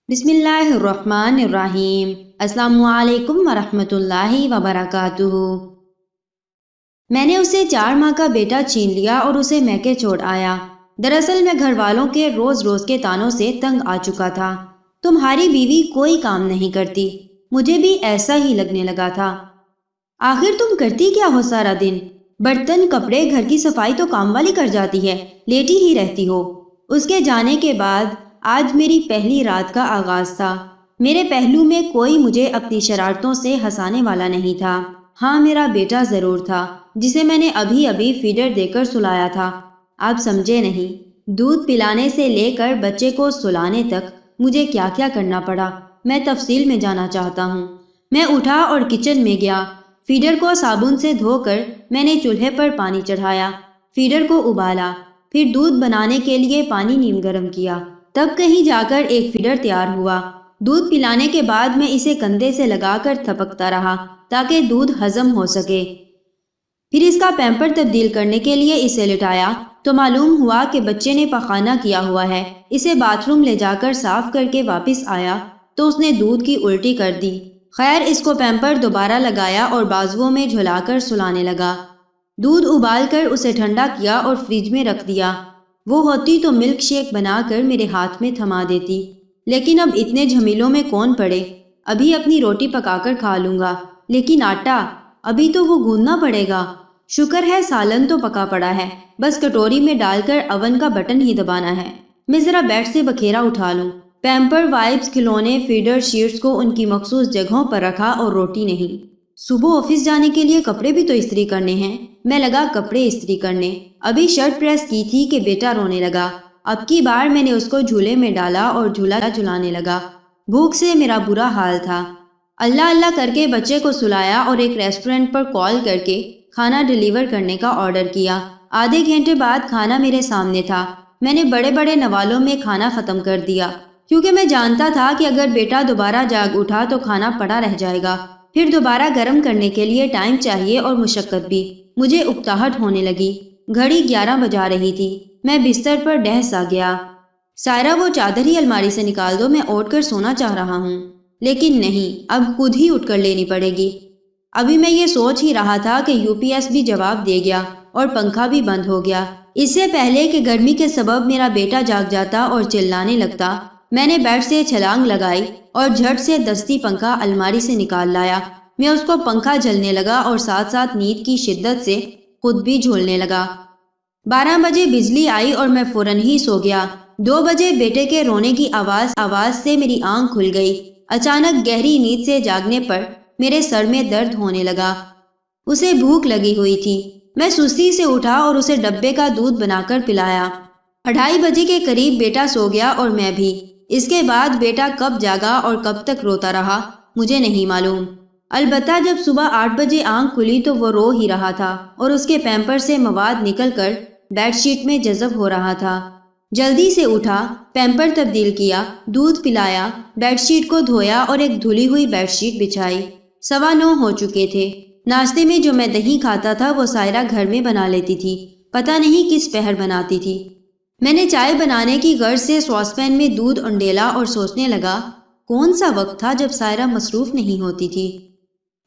بسم اللہ الرحمن الرحیم۔ السلام علیکم ورحمۃ اللہ وبرکاتہ۔ میں نے اسے 4 ماہ کا بیٹا چھین لیا اور اسے میکے چھوڑ آیا۔ دراصل میں گھر والوں کے روز روز کے تانوں سے تنگ آ چکا تھا۔ تمہاری بیوی کوئی کام نہیں کرتی، مجھے بھی ایسا ہی لگنے لگا تھا۔ آخر تم کرتی کیا ہو سارا دن؟ برتن، کپڑے، گھر کی صفائی تو کام والی کر جاتی ہے، لیٹی ہی رہتی ہو۔ اس کے جانے کے بعد آج میری پہلی رات کا آغاز تھا۔ میرے پہلو میں کوئی مجھے اپنی شرارتوں سے ہنسانے والا نہیں تھا۔ ہاں، میرا بیٹا ضرور تھا، جسے میں نے ابھی فیڈر دے کر سلایا تھا۔ آپ سمجھے نہیں، دودھ پلانے سے لے کر بچے کو سلانے تک مجھے کیا کیا کرنا پڑا، میں تفصیل میں جانا چاہتا ہوں۔ میں اٹھا اور کچن میں گیا۔ فیڈر کو صابن سے دھو کر میں نے چولہے پر پانی چڑھایا، فیڈر کو ابالا، پھر دودھ بنانے کے لیے پانی نیم گرم کیا۔ تب کہیں جا کر ایک فیڈر تیار ہوا۔ دودھ پلانے کے بعد میں اسے کندھے سے لگا کر تھپکتا رہا تاکہ دودھ ہضم ہو سکے۔ پھر اس کا پیمپر تبدیل کرنے کے لیے اسے لٹایا تو معلوم ہوا کہ بچے نے پخانہ کیا ہوا ہے۔ اسے باتھ روم لے جا کر صاف کر کے واپس آیا تو اس نے دودھ کی الٹی کر دی۔ خیر، اس کو پیمپر دوبارہ لگایا اور بازوؤں میں جھلا کر سلانے لگا۔ دودھ ابال کر اسے ٹھنڈا کیا اور فریج میں رکھ دیا۔ وہ ہوتی تو ملک شیک بنا کر میرے ہاتھ میں تھما دیتی، لیکن اب اتنے جھمیلوں میں کون پڑے۔ ابھی اپنی روٹی پکا کر کھا لوں گا، لیکن آٹا ابھی تو وہ گوندنا پڑے گا۔ شکر ہے سالن تو پکا پڑا ہے، بس کٹوری میں ڈال کر اون کا بٹن ہی دبانا ہے۔ میں ذرا بیڈ سے بکھیرا اٹھا لوں۔ پیمپر، وائپس، کھلونے، فیڈر، شیٹس کو ان کی مخصوص جگہوں پر رکھا اور روٹی نہیں۔ صبح آفس جانے کے لیے کپڑے بھی تو استری کرنے ہیں۔ میں لگا کپڑے استری کرنے۔ ابھی شرٹ پریس کی تھی کہ بیٹا رونے لگا۔ اب کی بار میں نے اس کو جھولے میں ڈالا اور جھولا جھلانے لگا۔ بھوک سے میرا برا حال تھا۔ اللہ اللہ کر کے بچے کو سلایا اور ایک ریسٹورنٹ پر کال کر کے کھانا ڈیلیور کرنے کا آرڈر کیا۔ آدھے گھنٹے بعد کھانا میرے سامنے تھا۔ میں نے بڑے بڑے نوالوں میں کھانا ختم کر دیا، کیونکہ میں جانتا تھا کہ اگر بیٹا دوبارہ جاگ اٹھا تو کھانا پڑا رہ جائے گا، پھر دوبارہ گرم کرنے کے لیے ٹائم چاہیے اور مشقت بھی۔ مجھے اکتاہٹ ہونے لگی۔ گھڑی 11 بجا رہی تھی۔ میں بستر پر ڈہ سا گیا۔ سائرہ، وہ چادر ہی الماری سے نکال دو، میں اوڑھ کر سونا چاہ رہا ہوں۔ لیکن نہیں، اب خود ہی اٹھ کر لینی پڑے گی۔ ابھی میں یہ سوچ ہی رہا تھا کہ UPS بھی جواب دے گیا اور پنکھا بھی بند ہو گیا۔ اس سے پہلے کہ گرمی کے سبب میرا بیٹا جاگ جاتا اور چلانے لگتا، میں نے بیڈ سے چھلانگ لگائی اور جھٹ سے دستی پنکھا الماری سے نکال لایا۔ میں اس کو پنکھا جلنے لگا اور ساتھ ساتھ نیند کی شدت سے خود بھی جھولنے لگا۔ 12 بجے بجلی آئی اور میں فوراً ہی سو گیا۔ 2 بجے بیٹے کے رونے کی آواز سے میری آنکھ کھل گئی۔ اچانک گہری نیند سے جاگنے پر میرے سر میں درد ہونے لگا۔ اسے بھوک لگی ہوئی تھی۔ میں سستی سے اٹھا اور اسے ڈبے کا دودھ بنا کر پلایا۔ 2:30 بجے کے قریب بیٹا سو گیا اور میں بھی۔ اس کے بعد بیٹا کب جاگا اور کب تک روتا رہا مجھے نہیں معلوم۔ البتہ جب صبح 8 بجے آنکھ کھلی تو وہ رو ہی رہا تھا اور اس کے پیمپر سے مواد نکل کر بیڈ شیٹ میں جذب ہو رہا تھا۔ جلدی سے اٹھا، پیمپر تبدیل کیا، دودھ پلایا، بیڈ شیٹ کو دھویا اور ایک دھلی ہوئی بیڈ شیٹ بچھائی۔ 9:15 ہو چکے تھے۔ ناشتے میں جو میں دہی کھاتا تھا وہ سائرہ گھر میں بنا لیتی تھی، پتہ نہیں کس پہر بناتی تھی۔ میں نے چائے بنانے کی غرض سے ساس پین میں دودھ انڈیلا اور سوچنے لگا کون سا وقت تھا جب سائرہ مصروف نہیں ہوتی تھی۔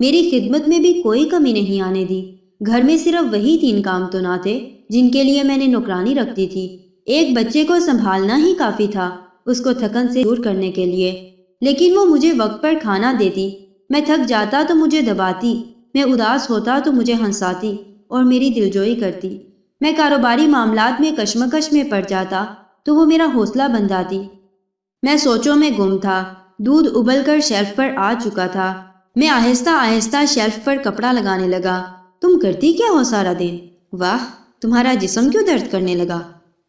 میری خدمت میں بھی کوئی کمی نہیں آنے دی۔ گھر میں صرف وہی 3 کام تو نہ تھے جن کے لیے میں نے نوکرانی رکھتی تھی۔ ایک بچے کو سنبھالنا ہی کافی تھا اس کو تھکن سے دور کرنے کے لیے، لیکن وہ مجھے وقت پر کھانا دیتی۔ میں تھک جاتا تو مجھے دباتی، میں اداس ہوتا تو مجھے ہنساتی اور میری دلجوئی کرتی۔ میں کاروباری معاملات میں کشمکش میں پڑ جاتا تو وہ میرا حوصلہ بندھاتی۔ میں سوچوں میں گم تھا۔ دودھ ابل کر شیلف پر آ چکا تھا۔ میں آہستہ آہستہ شیلف پر کپڑا لگانے لگا۔ تم کرتی کیا ہو سارا دن؟ واہ، تمہارا جسم کیوں درد کرنے لگا؟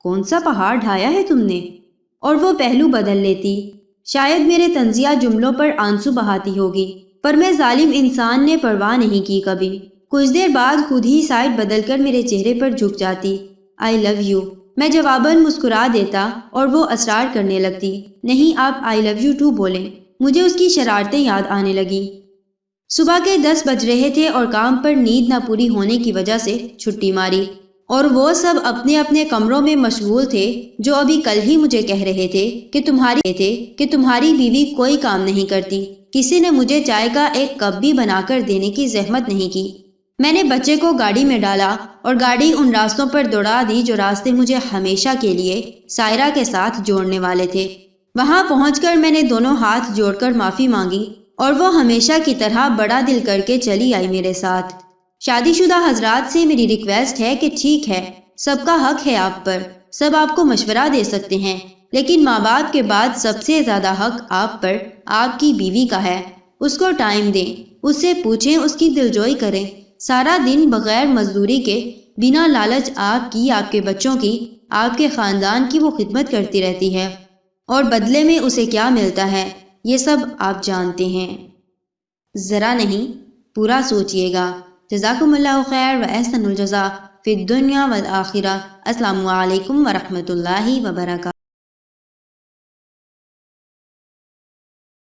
کون سا پہاڑ ڈھایا ہے تم نے؟ اور وہ پہلو بدل لیتی۔ شاید میرے طنزیہ جملوں پر آنسو بہاتی ہوگی، پر میں ظالم انسان نے پرواہ نہیں کی کبھی۔ کچھ دیر بعد خود ہی سائڈ بدل کر میرے چہرے پر جھک جاتی۔ آئی لو یو، میں جواباً مسکرا دیتا اور وہ اصرار کرنے لگتی، نہیں آپ آئی لو یو ٹو بولیں۔ مجھے اس کی شرارتیں یاد آنے لگی۔ صبح کے 10 بج رہے تھے اور کام پر نیند نہ پوری ہونے کی وجہ سے چھٹی ماری۔ اور وہ سب اپنے اپنے کمروں میں مشغول تھے، جو ابھی کل ہی مجھے کہہ رہے تھے کہ تمہاری بیوی کوئی کام نہیں کرتی، کسی نے مجھے چائے کا ایک کپ بھی بنا کر دینے کی زحمت نہیں کی۔ میں نے بچے کو گاڑی میں ڈالا اور گاڑی ان راستوں پر دوڑا دی جو راستے مجھے ہمیشہ کے لیے سائرہ کے ساتھ جوڑنے والے تھے۔ وہاں پہنچ کر میں نے دونوں ہاتھ جوڑ کر معافی مانگی اور وہ ہمیشہ کی طرح بڑا دل کر کے چلی آئی میرے ساتھ۔ شادی شدہ حضرات سے میری ریکویسٹ ہے کہ ٹھیک ہے، سب کا حق ہے آپ پر، سب آپ کو مشورہ دے سکتے ہیں، لیکن ماں باپ کے بعد سب سے زیادہ حق آپ پر آپ کی بیوی کا ہے۔ اس کو ٹائم دیں، اس سے پوچھیں، اس کی دلجوئی کریں۔ سارا دن بغیر مزدوری کے، بنا لالچ آپ کی، آپ کے بچوں کی، آپ کے خاندان کی وہ خدمت کرتی رہتی ہے، اور بدلے میں اسے کیا ملتا ہے یہ سب آپ جانتے ہیں۔ ذرا نہیں، پورا سوچئے گا۔ جزاکم اللہ خیر و احسن الجزا فی الدنیا والآخرہ۔ السلام علیکم ورحمۃ اللہ وبرکاتہ۔